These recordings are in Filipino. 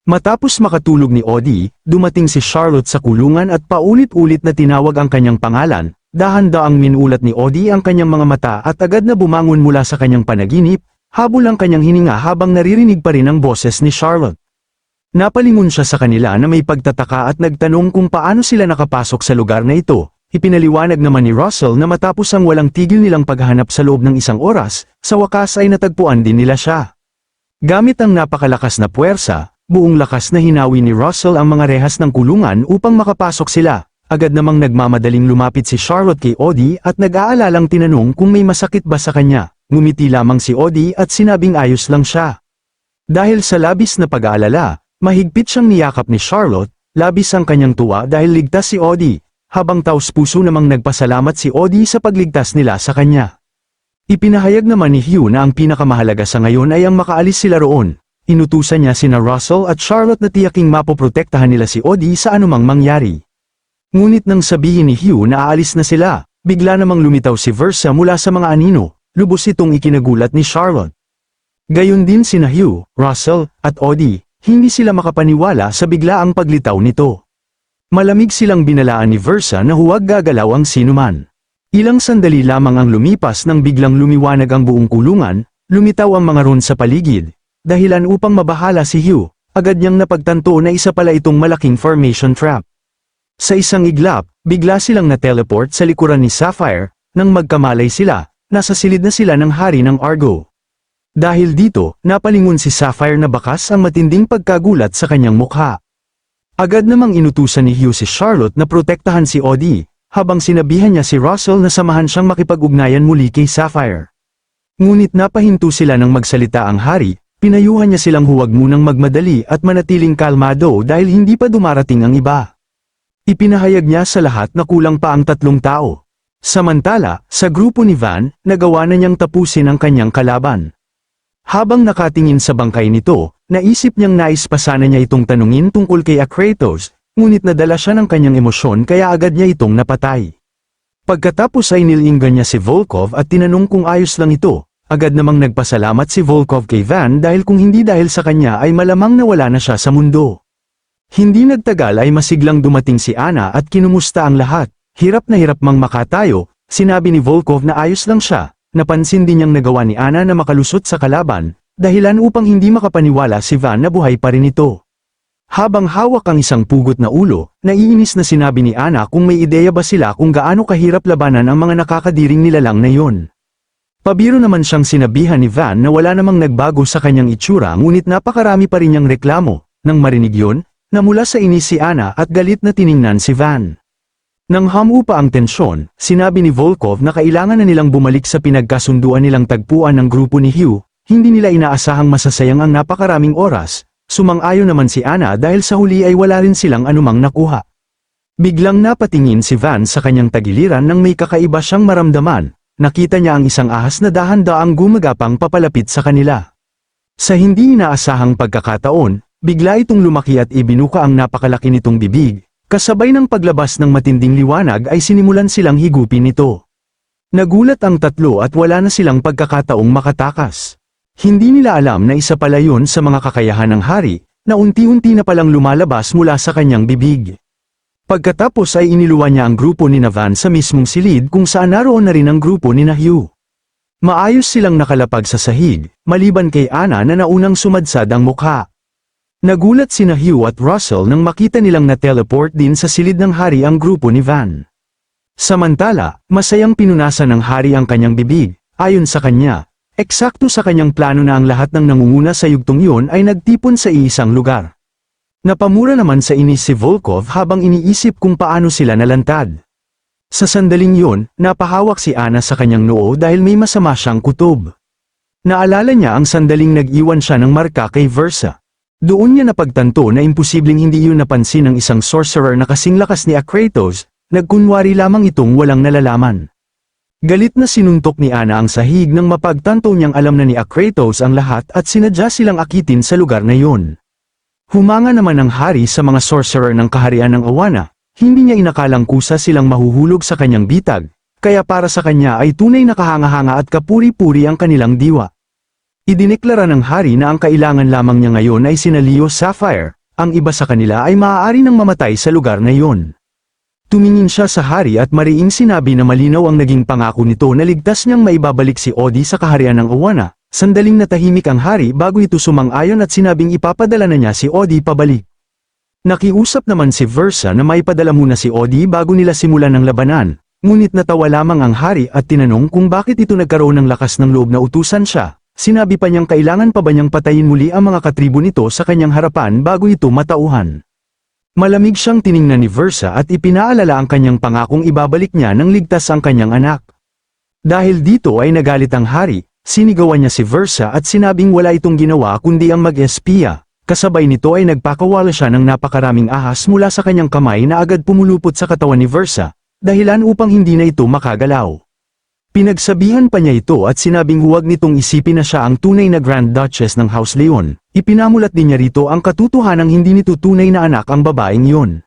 Matapos makatulog ni Audie, dumating si Charlotte sa kulungan at paulit-ulit na tinawag ang kanyang pangalan. Dahan-daang minulat ni Audie ang kanyang mga mata at agad na bumangon mula sa kanyang panaginip, habol ang kanyang hininga habang naririnig pa rin ang boses ni Charlotte. Napalingon siya sa kanila na may pagtataka at nagtanong kung paano sila nakapasok sa lugar na ito. Ipinaliwanag naman ni Russell na matapos ang walang tigil nilang paghahanap sa loob ng isang oras, sa wakas ay natagpuan din nila siya. Gamit ang napakalakas na puwersa, buong lakas na hinawi ni Russell ang mga rehas ng kulungan upang makapasok sila. Agad namang nagmamadaling lumapit si Charlotte kay Audie at nag-aalalang tinanong kung may masakit ba sa kanya. Ngumiti lamang si Audie at sinabing ayos lang siya. Dahil sa labis na pag-aalala, mahigpit siyang niyakap ni Charlotte, labis ang kanyang tuwa dahil ligtas si Audie, habang taos-puso namang nagpasalamat si Audie sa pagligtas nila sa kanya. Ipinahayag naman ni Hugh na ang pinakamahalaga sa ngayon ay ang makaalis sila roon. Inutusan niya sina Russell at Charlotte na tiyaking mapoprotektahan nila si Audie sa anumang mangyari. Ngunit nang sabihin ni Hugh na aalis na sila, bigla namang lumitaw si Versa mula sa mga anino, lubos itong ikinagulat ni Charlotte. Gayon din sina Hugh, Russell, at Audie, hindi sila makapaniwala sa biglaang paglitaw nito. Malamig silang binalaan ni Versa na huwag gagalaw ang sinuman. Ilang sandali lamang ang lumipas nang biglang lumiwanag ang buong kulungan, lumitaw ang mga ron sa paligid, dahilan upang mabahala si Hugh, agad niyang napagtanto na isa pala itong malaking formation trap. Sa isang iglap, bigla silang na-teleport sa likuran ni Sapphire, nang magkamalay sila, nasa silid na sila ng hari ng Argo. Dahil dito, napalingon si Sapphire na bakas ang matinding pagkagulat sa kanyang mukha. Agad namang inutusan ni Hugh si Charlotte na protektahan si Audie, habang sinabihan niya si Russell na samahan siyang makipag-ugnayan muli kay Sapphire. Ngunit napahinto sila nang magsalita ang hari, pinayuhan niya silang huwag munang magmadali at manatiling kalmado dahil hindi pa dumarating ang iba. Ipinahayag niya sa lahat na kulang pa ang 3 tao. Samantala, sa grupo ni Van, nagawa na niyang tapusin ang kanyang kalaban. Habang nakatingin sa bangkay nito, naisip niyang nais pa sana niya itong tanungin tungkol kay Kratos, ngunit nadala siya ng kanyang emosyon kaya agad niya itong napatay. Pagkatapos ay nilinggan niya si Volkov at tinanong kung ayos lang ito, agad namang nagpasalamat si Volkov kay Van dahil kung hindi dahil sa kanya ay malamang nawala na siya sa mundo. Hindi nagtagal ay masiglang dumating si Anna at kinumusta ang lahat. Hirap na hirap mang makatayo, sinabi ni Volkov na ayos lang siya. Napansin din niyang nagawa ni Anna na makalusot sa kalaban, dahilan upang hindi makapaniwala si Van na buhay pa rin ito. Habang hawak ang isang pugot na ulo, naiinis na sinabi ni Anna kung may ideya ba sila kung gaano kahirap labanan ang mga nakakadiring nilalang na yon. Pabiro naman siyang sinabihan ni Van na wala namang nagbago sa kanyang itsura ngunit napakarami pa rin niyang reklamo. Nang marinig yon, namula sa inis si Anna at galit na tiningnan si Van. Nang hamu pa ang tensyon, sinabi ni Volkov na kailangan na nilang bumalik sa pinagkasunduan nilang tagpuan ng grupo ni Hugh, hindi nila inaasahang masasayang ang napakaraming oras. Sumang-ayon naman si Anna dahil sa huli ay wala rin silang anumang nakuha. Biglang napatingin si Van sa kanyang tagiliran nang may kakaiba siyang maramdaman, nakita niya ang isang ahas na dahan-daang gumagapang papalapit sa kanila. Sa hindi inaasahang pagkakataon, bigla itong lumaki at ibinuka ang napakalaki nitong bibig, kasabay ng paglabas ng matinding liwanag ay sinimulan silang higupin nito. Nagulat ang tatlo at wala na silang pagkakataong makatakas. Hindi nila alam na isa pala yun sa mga kakayahan ng hari, na unti-unti na palang lumalabas mula sa kanyang bibig. Pagkatapos ay iniluwan niya ang grupo ni Van sa mismong silid kung saan naroon na rin ang grupo ni Hugh. Maayos silang nakalapag sa sahig, maliban kay Anna na naunang sumadsad ang mukha. Nagulat sina Hugh at Russell nang makita nilang na-teleport din sa silid ng hari ang grupo ni Van. Samantala, masayang pinunasan ng hari ang kanyang bibig, ayon sa kanya, eksakto sa kanyang plano na ang lahat ng nangunguna sa yugtong iyon ay nagtipon sa iisang lugar. Napamura naman sa inis si Volkov habang iniisip kung paano sila nalantad. Sa sandaling yun, napahawak si Anna sa kanyang noo dahil may masama siyang kutob. Naalala niya ang sandaling nag-iwan siya ng marka kay Versa. Doon niya napagtanto na imposibleng hindi yun napansin ng isang sorcerer na kasing lakas ni Kratos, nagkunwari lamang itong walang nalalaman. Galit na sinuntok ni Anna ang sahig nang mapagtanto niyang alam na ni Kratos ang lahat at sinadya silang akitin sa lugar na yun. Humanga naman ang hari sa mga sorcerer ng kaharian ng Awana, hindi niya inakalang kusa silang mahuhulog sa kanyang bitag, kaya para sa kanya ay tunay na kahanga-hanga at kapuri-puri ang kanilang diwa. Idineklara ng hari na ang kailangan lamang niya ngayon ay sina Leo Sapphire, ang iba sa kanila ay maaari nang mamatay sa lugar na iyon. Tumingin siya sa hari at mariing sinabi na malinaw ang naging pangako nito na ligtas niyang maibabalik si Odi sa kaharian ng Awana. Sandaling natahimik ang hari bago ito sumang-ayon at sinabing ipapadala na niya si Odi pabalik. Nakiusap naman si Versa na maipadala muna si Odi bago nila simulan ang labanan, ngunit natawa lamang ang hari at tinanong kung bakit ito nagkaroon ng lakas ng loob na utusan siya. Sinabi pa niyang kailangan pa ba niyang patayin muli ang mga katribo nito sa kanyang harapan bago ito matauhan. Malamig siyang tiningnan ni Versa at ipinaalala ang kanyang pangakong ibabalik niya nang ligtas ang kanyang anak. Dahil dito ay nagalit ang hari, sinigawan niya si Versa at sinabing wala itong ginawa kundi ang mag-espiya. Kasabay nito ay nagpakawala siya ng napakaraming ahas mula sa kanyang kamay na agad pumulupot sa katawan ni Versa, dahilan upang hindi na ito makagalaw. Pinagsabihan pa niya ito at sinabing huwag nitong isipin na siya ang tunay na Grand Duchess ng House Leon. Ipinamulat din niya rito ang katotohanang hindi nito tunay na anak ang babaeng iyon.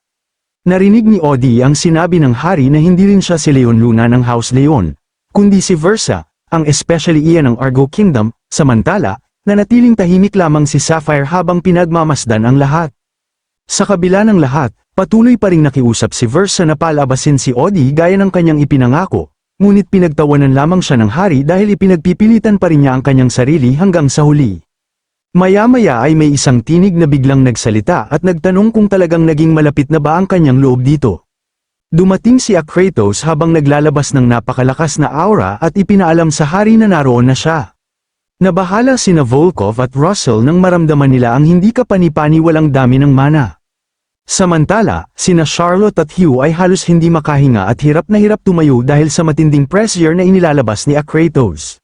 Narinig ni Odi ang sinabi ng hari na hindi rin siya si Leon Luna ng House Leon, kundi si Versa, ang especially iyan ng Argo Kingdom. Samantala, nanatiling tahimik lamang si Sapphire habang pinagmamasdan ang lahat. Sa kabila ng lahat, patuloy pa ring nakiusap si Versa na palabasin si Odi gaya ng kanyang ipinangako. Ngunit pinagtawanan lamang siya ng hari dahil ipinagpipilitan pa rin niya ang kanyang sarili hanggang sa huli. Maya-maya ay may isang tinig na biglang nagsalita at nagtanong kung talagang naging malapit na ba ang kanyang loob dito. Dumating si Kratos habang naglalabas ng napakalakas na aura at ipinaalam sa hari na naroon na siya. Nabahala sina Volkov at Russell nang maramdaman nila ang hindi kapani-paniwalang dami ng mana. Samantala, sina Charlotte at Hugh ay halos hindi makahinga at hirap na hirap tumayo dahil sa matinding pressure na inilalabas ni Kratos.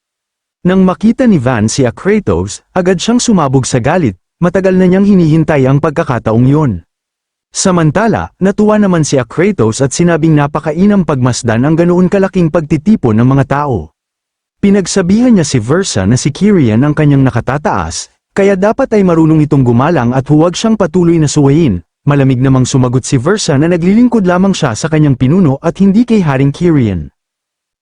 Nang makita ni Van si Kratos, agad siyang sumabog sa galit, matagal na niyang hinihintay ang pagkakataong yun. Samantala, natuwa naman si Kratos at sinabing napakainam pagmasdan ang ganoon kalaking pagtitipon ng mga tao. Pinagsabihan niya si Versa na si Kyrian ang kanyang nakatataas, kaya dapat ay marunong itong gumalang at huwag siyang patuloy na suwayin. Malamig namang sumagot si Versa na naglilingkod lamang siya sa kanyang pinuno at hindi kay Haring Kyrian.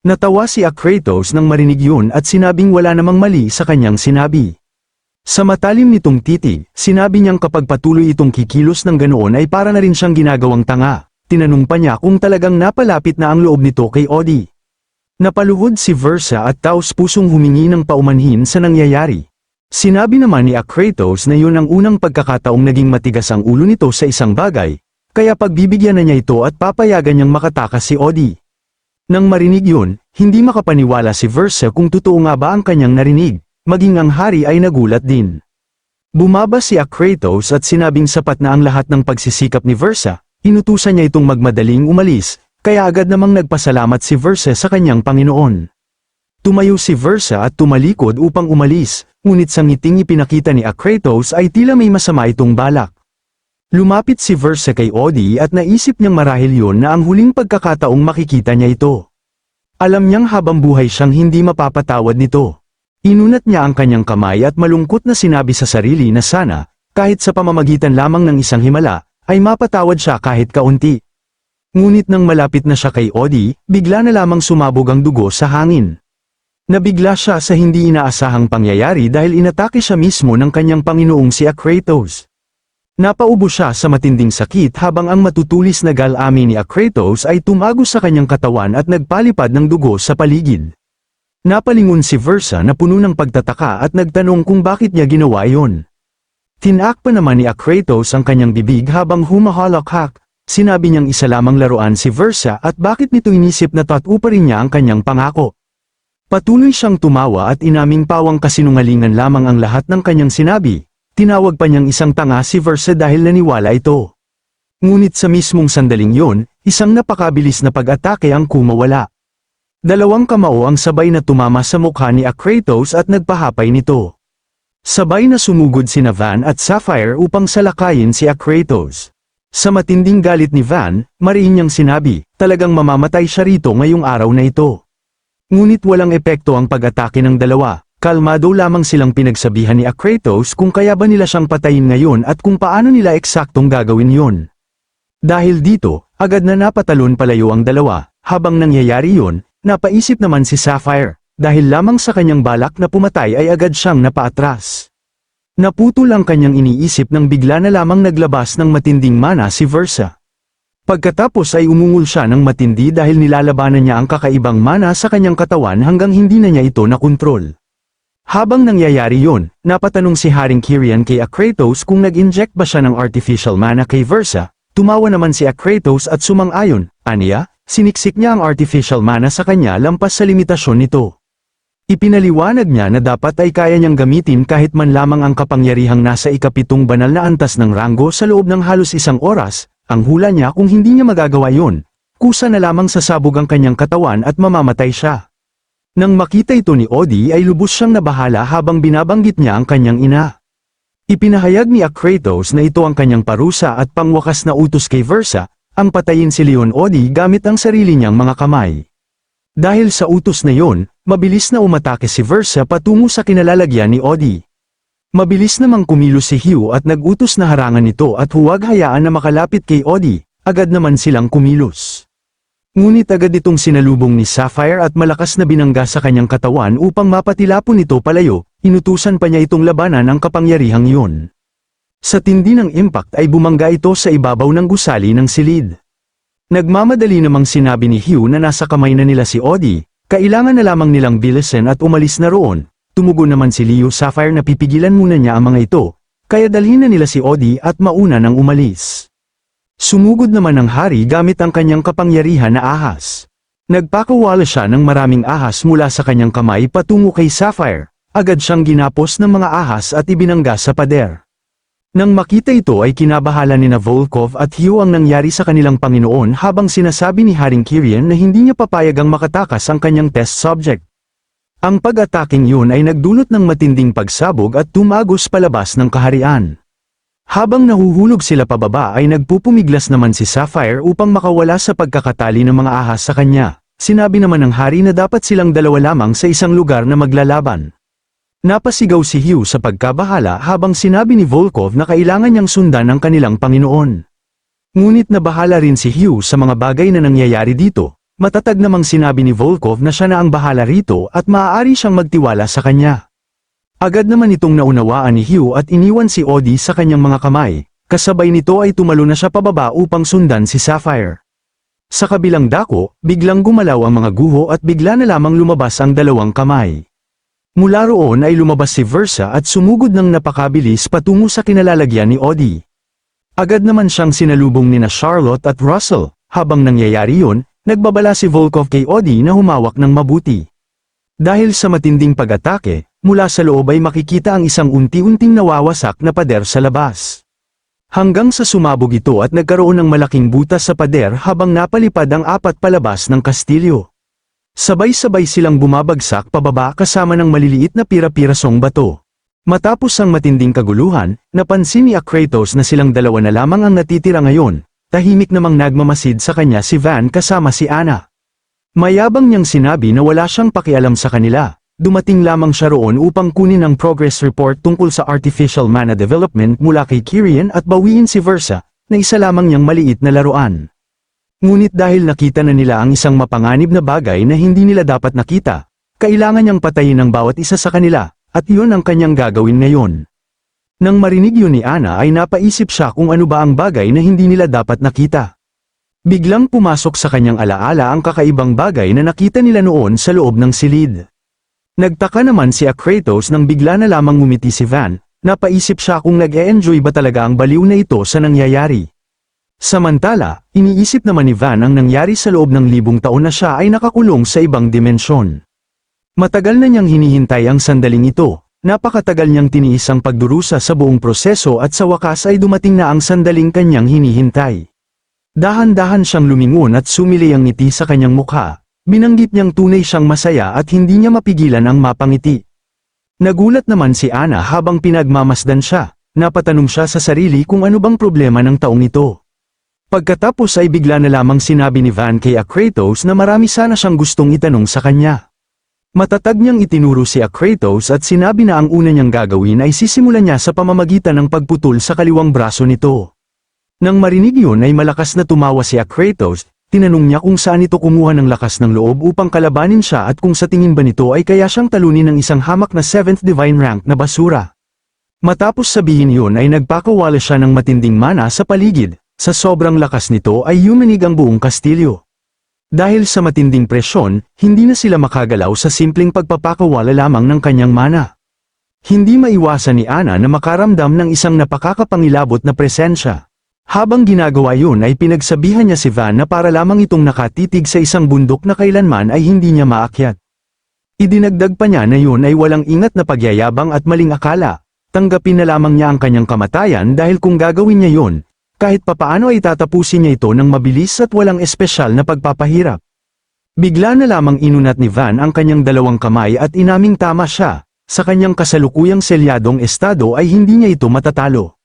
Natawa si Kratos nang marinig yun at sinabing wala namang mali sa kanyang sinabi. Sa matalim nitong titig, sinabi niyang kapag patuloy itong kikilos ng ganoon ay para na rin siyang ginagawang tanga. Tinanong pa niya kung talagang napalapit na ang loob nito kay Odi. Napaluhod si Versa at taos-pusong humingi ng paumanhin sa nangyayari. Sinabi naman ni Kratos na yun ang unang pagkakataong naging matigas ang ulo nito sa isang bagay, kaya pagbibigyan na niya ito at papayagan niyang makatakas si Odi. Nang marinig yun, hindi makapaniwala si Versa kung totoo nga ba ang kanyang narinig, maging ang hari ay nagulat din. Bumaba si Kratos at sinabing sapat na ang lahat ng pagsisikap ni Versa, inutusan niya itong magmadaling umalis, kaya agad namang nagpasalamat si Versa sa kanyang Panginoon. Tumayo si Versa at tumalikod upang umalis, ngunit sa ngiting ipinakita ni Kratos ay tila may masama itong balak. Lumapit si Versa kay Odi at naisip niyang marahil yun na ang huling pagkakataong makikita niya ito. Alam niyang habang buhay siyang hindi mapapatawad nito. Inunat niya ang kanyang kamay at malungkot na sinabi sa sarili na sana, kahit sa pamamagitan lamang ng isang himala, ay mapatawad siya kahit kaunti. Ngunit nang malapit na siya kay Odi, bigla na lamang sumabog ang dugo sa hangin. Nabigla siya sa hindi inaasahang pangyayari dahil inatake siya mismo ng kanyang Panginoong si Kratos. Napaubo siya sa matinding sakit habang ang matutulis na galami ni Kratos ay tumagos sa kanyang katawan at nagpalipad ng dugo sa paligid. Napalingon si Versa na puno ng pagtataka at nagtanong kung bakit niya ginawa iyon. Tinak pa naman ni Kratos ang kanyang bibig habang humahalakak. Sinabi niyang isa lamang laruan si Versa at bakit nito inisip na tatuparin niya ang kanyang pangako. Patuloy siyang tumawa at inaming pawang kasinungalingan lamang ang lahat ng kanyang sinabi. Tinawag pa niyang isang tanga si Versa dahil naniwala ito. Ngunit sa mismong sandaling yon, isang napakabilis na pag-atake ang kumawala. Dalawang kamao ang sabay na tumama sa mukha ni Kratos at nagpahapay nito. Sabay na sumugod sina Van at Sapphire upang salakayin si Kratos. Sa matinding galit ni Van, mariin niyang sinabi, talagang mamamatay siya rito ngayong araw na ito. Ngunit walang epekto ang pag-atake ng dalawa, kalmado lamang silang pinagsabihan ni Kratos kung kaya ba nila siyang patayin ngayon at kung paano nila eksaktong gagawin yon. Dahil dito, agad na napatalon palayo ang dalawa, habang nangyayari yon, napaisip naman si Sapphire, dahil lamang sa kanyang balak na pumatay ay agad siyang napaatras. Naputol ang kanyang iniisip nang bigla na lamang naglabas ng matinding mana si Versa. Pagkatapos ay umungol siya ng matindi dahil nilalabanan niya ang kakaibang mana sa kanyang katawan hanggang hindi na niya ito nakontrol. Habang nangyayari yun, napatanong si Haring Kyrian kay Kratos kung nag-inject ba siya ng artificial mana kay Versa. Tumawa naman si Kratos at sumang-ayon, aniya, siniksik niya ang artificial mana sa kanya lampas sa limitasyon nito. Ipinaliwanag niya na dapat ay kaya niyang gamitin kahit man lamang ang kapangyarihang nasa ikapitong banal na antas ng ranggo sa loob ng halos 1 oras, ang hula niya kung hindi niya magagawa yon, kusa na lamang sasabog ang kanyang katawan at mamamatay siya. Nang makita ito ni Odi ay lubos siyang nabahala habang binabanggit niya ang kanyang ina. Ipinahayag ni Kratos na ito ang kanyang parusa at pangwakas na utos kay Versa, ang patayin si Leon Odi gamit ang sarili niyang mga kamay. Dahil sa utos na yon, mabilis na umatake si Versa patungo sa kinalalagyan ni Odi. Mabilis namang kumilos si Hugh at nag-utos na harangan ito at huwag hayaan na makalapit kay Odi, agad naman silang kumilos. Ngunit agad itong sinalubong ni Sapphire at malakas na binangga sa kanyang katawan upang mapatilapon ito palayo, inutusan pa niya itong labanan ang kapangyarihang iyon. Sa tindi ng impact ay bumangga ito sa ibabaw ng gusali ng silid. Nagmamadali namang sinabi ni Hugh na nasa kamay na nila si Odi, kailangan na lamang nilang bilisan at umalis na roon. Tumugon naman si Leo Sapphire na pipigilan muna niya ang mga ito, kaya dalhin na nila si Odi at mauna nang umalis. Sumugod naman ang hari gamit ang kanyang kapangyarihan na ahas. Nagpakawala siya ng maraming ahas mula sa kanyang kamay patungo kay Sapphire, agad siyang ginapos ng mga ahas at ibinangga sa pader. Nang makita ito ay kinabahala nina Volkov at Hugh ang nangyari sa kanilang Panginoon habang sinasabi ni Haring Kyrian na hindi niya papayagang makatakas ang kanyang test subject. Ang pag-ataking yun ay nagdulot ng matinding pagsabog at tumagos palabas ng kaharian. Habang nahuhulog sila pababa ay nagpupumiglas naman si Sapphire upang makawala sa pagkakatali ng mga ahas sa kanya. Sinabi naman ng hari na dapat silang dalawa lamang sa isang lugar na maglalaban. Napasigaw si Hugh sa pagkabahala habang sinabi ni Volkov na kailangan niyang sundan ang kanilang Panginoon. Ngunit nabahala rin si Hugh sa mga bagay na nangyayari dito. Matatag namang sinabi ni Volkov na siya na ang bahala rito at maaari siyang magtiwala sa kanya. Agad naman itong naunawaan ni Hugh at iniwan si Odi sa kanyang mga kamay, kasabay nito ay tumalo na siya pababa upang sundan si Sapphire. Sa kabilang dako, biglang gumalaw ang mga guho at bigla na lamang lumabas ang dalawang kamay. Mula roon ay lumabas si Versa at sumugod ng napakabilis patungo sa kinalalagyan ni Odi. Agad naman siyang sinalubong nina Charlotte at Russell, habang nangyayari yun, nagbabala si Volkov kay Odi na humawak ng mabuti. Dahil sa matinding pag-atake, mula sa loob ay makikita ang isang unti-unting nawawasak na pader sa labas. Hanggang sa sumabog ito at nagkaroon ng malaking butas sa pader habang napalipad ang 4 palabas ng kastilyo. Sabay-sabay silang bumabagsak pababa kasama ng maliliit na pira-pirasong bato. Matapos ang matinding kaguluhan, napansin ni Kratos na silang dalawa na lamang ang natitira ngayon. Tahimik namang nagmamasid sa kanya si Van kasama si Anna. Mayabang niyang sinabi na wala siyang pakialam sa kanila. Dumating lamang siya roon upang kunin ang progress report tungkol sa artificial mana development mula kay Kyrian at bawiin si Versa, na isa lamang niyang maliit na laruan. Ngunit dahil nakita na nila ang isang mapanganib na bagay na hindi nila dapat nakita, kailangan niyang patayin ang bawat isa sa kanila, at yun ang kanyang gagawin ngayon. Nang marinig yun ni Anna ay napaisip siya kung ano ba ang bagay na hindi nila dapat nakita. Biglang pumasok sa kanyang alaala ang kakaibang bagay na nakita nila noon sa loob ng silid. Nagtaka naman si Kratos nang bigla na lamang ngumiti si Van, napaisip siya kung nag-e-enjoy ba talaga ang baliw na ito sa nangyayari. Samantala, iniisip naman ni Van ang nangyari sa loob ng 1000 taon na siya ay nakakulong sa ibang dimensyon. Matagal na niyang hinihintay ang sandaling ito, napakatagal niyang tiniis ang pagdurusa sa buong proseso at sa wakas ay dumating na ang sandaling kanyang hinihintay. Dahan-dahan siyang lumingon at sumili ang ngiti sa kanyang mukha, binanggit niyang tunay siyang masaya at hindi niya mapigilan ang mapangiti. Nagulat naman si Anna habang pinagmamasdan siya, napatanong siya sa sarili kung ano bang problema ng taong ito. Pagkatapos ay bigla na lamang sinabi ni Van kay Kratos na marami sana siyang gustong itanong sa kanya. Matatag niyang itinuro si Kratos at sinabi na ang una niyang gagawin ay sisimulan niya sa pamamagitan ng pagputol sa kaliwang braso nito. Nang marinig yun ay malakas na tumawa si Kratos, tinanong niya kung saan ito kumuha ng lakas ng loob upang kalabanin siya at kung sa tingin ba nito ay kaya siyang talunin ng isang hamak na 7th divine rank na basura. Matapos sabihin yun ay nagpakawala siya ng matinding mana sa paligid, sa sobrang lakas nito ay yumanig ang buong kastilyo. Dahil sa matinding presyon, hindi na sila makagalaw sa simpleng pagpapakawala lamang ng kanyang mana. Hindi maiwasan ni Ana na makaramdam ng isang napakakapangilabot na presensya. Habang ginagawa yun ay pinagsabihan niya si Van na para lamang itong nakatitig sa isang bundok na kailanman ay hindi niya maakyat. Idinagdag pa niya na yun ay walang ingat na pagyayabang at maling akala. Tanggapin na lamang niya ang kanyang kamatayan dahil kung gagawin niya yun, kahit papaano ay tatapusin niya ito ng mabilis at walang espesyal na pagpapahirap. Bigla na lamang inunat ni Van ang kanyang dalawang kamay at inaming tama siya. Sa kanyang kasalukuyang selyadong estado ay hindi niya ito matatalo.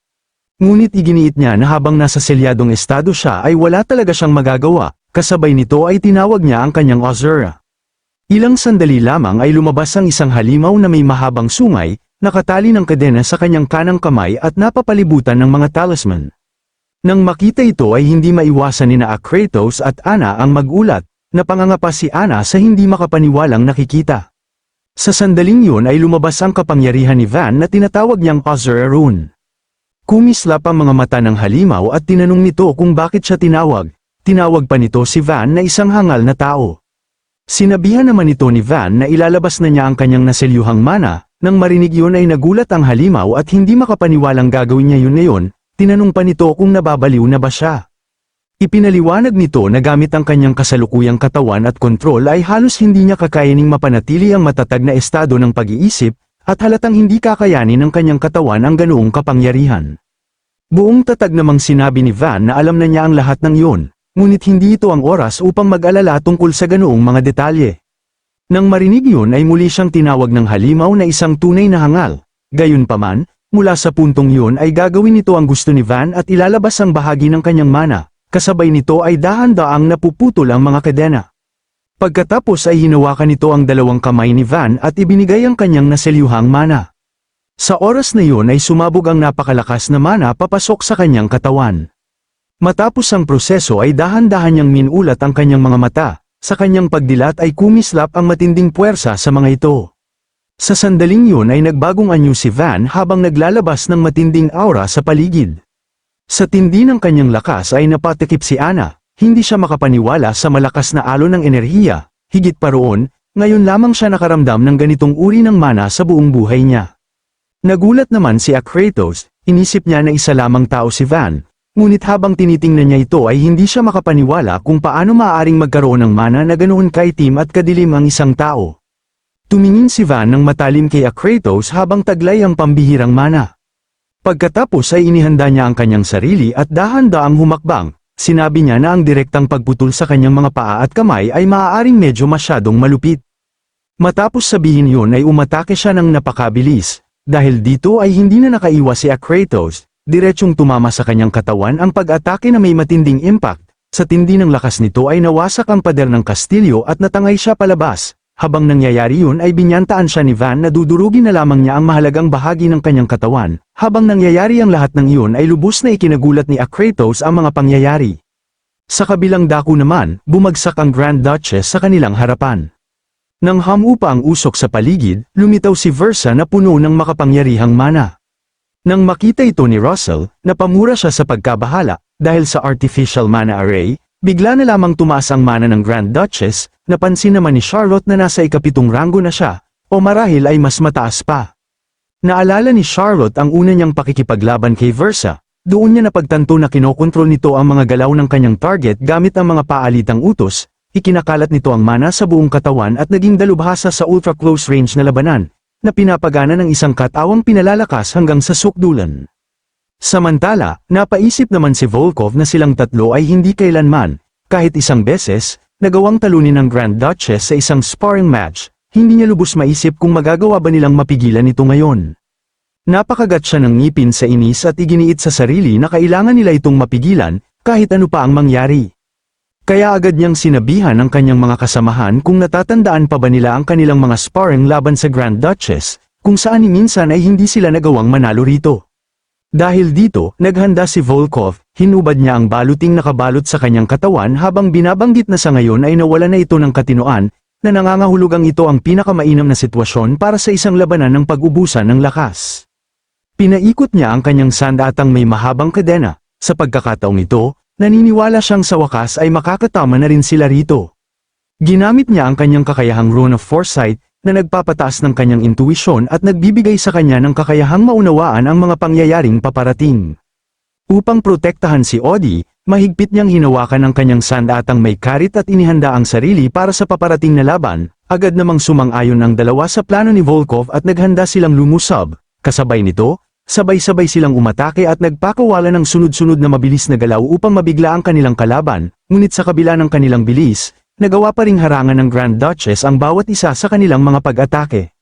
Ngunit iginiit niya na habang nasa selyadong estado siya ay wala talaga siyang magagawa, kasabay nito ay tinawag niya ang kanyang Azura. Ilang sandali lamang ay lumabas ang isang halimaw na may mahabang sungay, nakatali ng kadena sa kanyang kanang kamay at napapalibutan ng mga talisman. Nang makita ito ay hindi maiwasan ni Kratos at Ana ang magulat, napangangapa si Ana sa hindi makapaniwalang nakikita. Sa sandaling yun ay lumabas ang kapangyarihan ni Van na tinatawag niyang Azura Rune. Kumislap ang mga mata ng halimaw at tinanong nito kung bakit siya tinawag. Tinawag pa nito si Van na isang hangal na tao. Sinabihan naman ito ni Van na ilalabas na niya ang kanyang naselyuhang mana. Nang marinig yun ay nagulat ang halimaw at hindi makapaniwalang gagawin niya yun ngayon. Tinanong pa nito kung nababaliw na ba siya. Ipinaliwanag nito na gamit ang kanyang kasalukuyang katawan at kontrol ay halos hindi niya kakayaning mapanatili ang matatag na estado ng pag-iisip, at halatang hindi kakayanin ng kanyang katawan ang ganoong kapangyarihan. Buong tatag namang sinabi ni Van na alam na niya ang lahat ng iyon, ngunit hindi ito ang oras upang mag-alala tungkol sa ganoong mga detalye. Nang marinig yun ay muli siyang tinawag ng halimaw na isang tunay na hangal. Gayunpaman, mula sa puntong yun ay gagawin nito ang gusto ni Van at ilalabas ang bahagi ng kanyang mana, kasabay nito ay dahan-daang napuputol ang mga kadena. Pagkatapos ay hinawakan nito ang dalawang kamay ni Van at ibinigay ang kanyang naselyuhang mana. Sa oras na yun ay sumabog ang napakalakas na mana papasok sa kanyang katawan. Matapos ang proseso ay dahan-dahan niyang minulat ang kanyang mga mata, sa kanyang pagdilat ay kumislap ang matinding puwersa sa mga ito. Sa sandaling yun ay nagbagong anyo si Van habang naglalabas ng matinding aura sa paligid. Sa tindi ng kanyang lakas ay napatikip si Ana, hindi siya makapaniwala sa malakas na alon ng enerhiya, higit pa roon, ngayon lamang siya nakaramdam ng ganitong uri ng mana sa buong buhay niya. Nagulat naman si Kratos, inisip niya na isa lamang tao si Van, ngunit habang tinitingnan niya ito ay hindi siya makapaniwala kung paano maaaring magkaroon ng mana na ganoon kaitim at kadilim ang isang tao. Tumingin si Van ng matalim kay Kratos habang taglay ang pambihirang mana. Pagkatapos ay inihanda niya ang kanyang sarili at dahan-daang humakbang, sinabi niya na ang direktang pagputol sa kanyang mga paa at kamay ay maaaring medyo masyadong malupit. Matapos sabihin yun ay umatake siya ng napakabilis, dahil dito ay hindi na nakaiwas si Kratos, diretsyong tumama sa kanyang katawan ang pag-atake na may matinding impact, sa tindi ng lakas nito ay nawasak ang pader ng kastilyo at natangay siya palabas. Habang nangyayari yun ay binyantaan siya ni Van na dudurugin na lamang niya ang mahalagang bahagi ng kanyang katawan. Habang nangyayari ang lahat ng iyon ay lubos na ikinagulat ni Kratos ang mga pangyayari. Sa kabilang dako naman, bumagsak ang Grand Duchess sa kanilang harapan. Nang hamupa ang usok sa paligid, lumitaw si Versa na puno ng makapangyarihang mana. Nang makita ito ni Russell, napamura siya sa pagkabahala, dahil sa artificial mana array, bigla na lamang tumaas ang mana ng Grand Duchess. Napansin naman ni Charlotte na nasa ikapitong ranggo na siya, o marahil ay mas mataas pa. Naalala ni Charlotte ang una niyang pakikipaglaban kay Versa, doon niya napagtanto na kinokontrol nito ang mga galaw ng kanyang target gamit ang mga paalitang utos, ikinakalat nito ang mana sa buong katawan at naging dalubhasa sa ultra-close range na labanan, na pinapagana ng isang katawang pinalalakas hanggang sa sukdulan. Samantala, napaisip naman si Volkov na silang tatlo ay hindi kailanman, kahit isang beses, nagawang talunin ng Grand Duchess sa isang sparring match, hindi niya lubos maisip kung magagawa ba nilang mapigilan ito ngayon. Napakagat siya ng ngipin sa inis at iginiit sa sarili na kailangan nila itong mapigilan, kahit ano pa ang mangyari. Kaya agad niyang sinabihan ang kanyang mga kasamahan kung natatandaan pa ba nila ang kanilang mga sparring laban sa Grand Duchess, kung saan minsan ay hindi sila nagawang manalo rito. Dahil dito, naghanda si Volkov, hinubad niya ang baluting nakabalot sa kanyang katawan habang binabanggit na sa ngayon ay nawala na ito ng katinoan, na nangangahulugang ito ang pinakamainam na sitwasyon para sa isang labanan ng pag-ubusan ng lakas. Pinaikot niya ang kanyang sandatang may mahabang kadena. Sa pagkakataong ito, naniniwala siyang sa wakas ay makakatama na rin sila rito. Ginamit niya ang kanyang kakayahang Rune of Foresight, na nagpapataas ng kanyang intuisyon at nagbibigay sa kanya ng kakayahang maunawaan ang mga pangyayaring paparating. Upang protektahan si Audie, mahigpit niyang hinawakan ang kanyang sandatang may karit at inihanda ang sarili para sa paparating na laban. Agad namang sumang-ayon ang dalawa sa plano ni Volkov at naghanda silang lumusab. Kasabay nito, sabay-sabay silang umatake at nagpakawala ng sunod-sunod na mabilis na galaw upang mabigla ang kanilang kalaban, ngunit sa kabila ng kanilang bilis, nagawa pa ring harangan ng Grand Duchess ang bawat isa sa kanilang mga pag-atake.